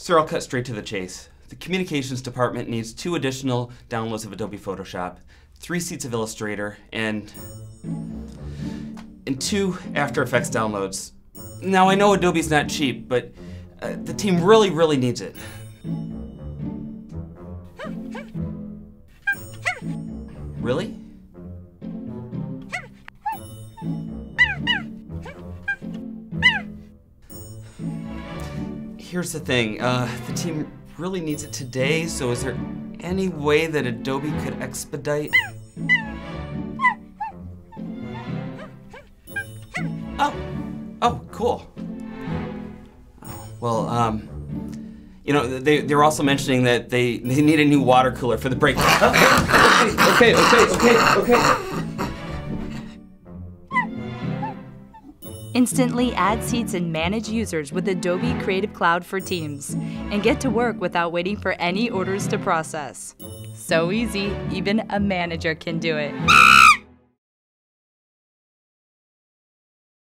Sir, I'll cut straight to the chase. The communications department needs 2 additional downloads of Adobe Photoshop, 3 seats of Illustrator, and 2 After Effects downloads. Now, I know Adobe's not cheap, but the team really needs it. Really? Here's the thing, the team really needs it today, so is there any way that Adobe could expedite? Oh, cool. Oh, well, you know, they're also mentioning that they need a new water cooler for the break. Okay. Instantly add seats and manage users with Adobe Creative Cloud for Teams, and get to work without waiting for any orders to process. So easy, even a manager can do it.